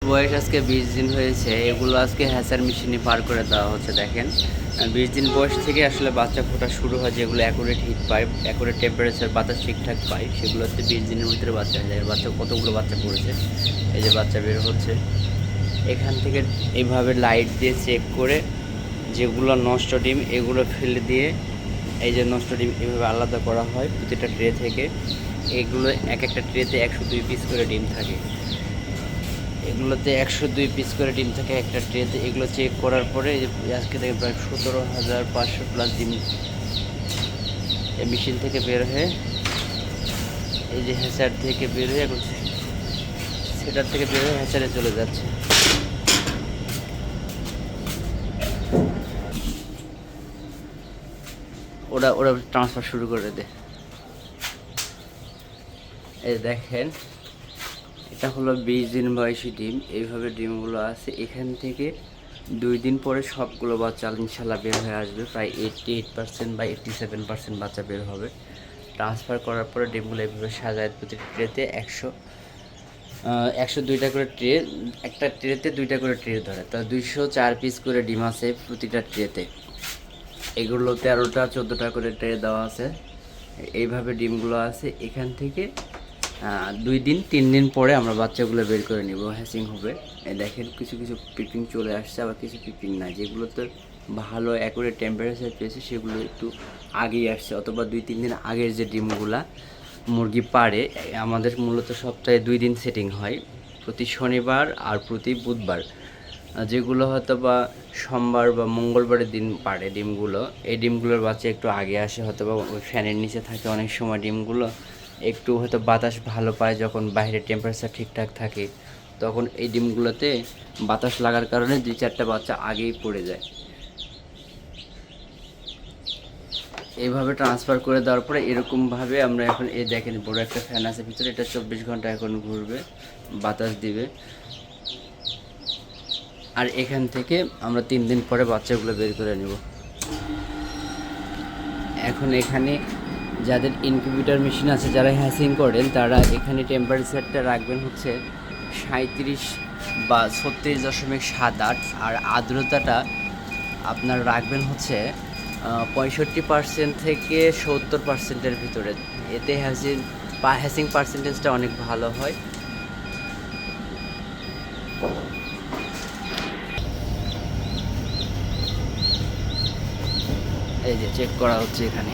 বয়স আজকে 20 দিন হয়েছে। এগুলো আজকে হ্যাচার মেশিনে পার করে দেওয়া হচ্ছে। দেখেন 20 দিন বয়স থেকে আসলে বাচ্চা ফোটা শুরু হয়, যেগুলো অ্যাকুরেট হিট পায়, অ্যাকুরেট টেম্পারেচার বাতাস ঠিকঠাক পায়, সেগুলো হচ্ছে 20 দিনের ভিতরে বাচ্চা হয়ে যায়। বাচ্চা কতগুলো বাচ্চা পড়েছে, এই যে বাচ্চা বের হচ্ছে এখান থেকে। এইভাবে লাইট দিয়ে চেক করে যেগুলো নষ্ট ডিম এগুলো ফেলে দিয়ে, এই যে নষ্ট ডিম এভাবে আলাদা করা হয় প্রতিটা ট্রে থেকে। এগুলো এক একটা ট্রেতে 102 পিস করে ডিম থাকে। এগুলোতে 102 পিস করে ডিম থাকে একটা ট্রেতে। এগুলো চেক করার পরে আজকে থেকে প্রায় 17,500 প্লাস ডিম এই মেশিন থেকে বের হয়ে, এই যে হ্যাচার থেকে বের হয়ে এখন সেটার থেকে বের হয়ে হ্যাচারে চলে যাচ্ছে। ওরা ওরা ট্রান্সফার শুরু করে দেয়। এই দেখেন এটা হলো 20 দিন বয়সী ডিম। এইভাবে ডিমগুলো আছে। এখান থেকে 2 দিন পরে সবগুলো বাচ্চা ইনশাল্লাহ বের হয়ে আসবে। প্রায় 88% বা 87% বাচ্চা বের হবে। ট্রান্সফার করার পরে ডিমগুলো এইভাবে সাজায় প্রতিটি ট্রেতে 102টা করে ট্রে, একটা ট্রেতে 2টা করে ট্রে ধরে, তা 204 পিস করে ডিম আছে প্রতিটা ট্রেতে। এগুলো 13টা 14টা করে ট্রে দেওয়া আছে। এইভাবে ডিমগুলো আছে। এখান থেকে 2 দিন 3 দিন পরে আমরা বাচ্চাগুলো বের করে নিব, হ্যাচিং হবে। দেখেন কিছু কিছু পিপিং চলে আসছে, আবার কিছু পিপিং নাই। যেগুলোতে ভালো অ্যাকুরেট টেম্পারেচার পেয়েছে সেগুলো একটু আগেই আসছে, অথবা 2-3 দিন আগের যে ডিমগুলা মুরগি পাড়ে। আমাদের মূলত সপ্তাহে 2 দিন সেটিং হয়, প্রতি শনিবার আর প্রতি বুধবার। যেগুলো হয়তো বা সোমবার বা মঙ্গলবারের দিন পাড়ে ডিমগুলো, এই ডিমগুলোর বাচ্চা একটু আগে আসে, হয়তো বা ওই ফ্যানের নিচে থাকে অনেক সময় ডিমগুলো। একটু হয়তো বাতাস ভালো পায়, যখন বাইরের টেম্পারেচার ঠিকঠাক থাকে তখন এই ডিমগুলোতে বাতাস লাগার কারণে 2-4টা বাচ্চা আগেই পড়ে যায়। এইভাবে ট্রান্সফার করে দেওয়ার পরে এরকমভাবে আমরা এখন, এই দেখেন বড় একটা ফ্যান আছে ভিতরে, এটা 24 ঘন্টা এখন ঘুরবে, বাতাস দিবে। আর এখান থেকে আমরা 3 দিন পরে বাচ্চাগুলো বের করে নেব। এখন এখানে যাদের ইনকিউবেটর মেশিন আছে, যারা হ্যাচিং করেন, তারা এখানে টেম্পারেচারটা রাখবেন হচ্ছে 37 বা 36.78, আর আর্দ্রতাটা আপনার রাখবেন হচ্ছে 65% থেকে 70%-এর ভিতরে। এতে হ্যাচিং পার্সেন্টেজটা অনেক ভালো হয়। এই যে চেক করা হচ্ছে এখানে।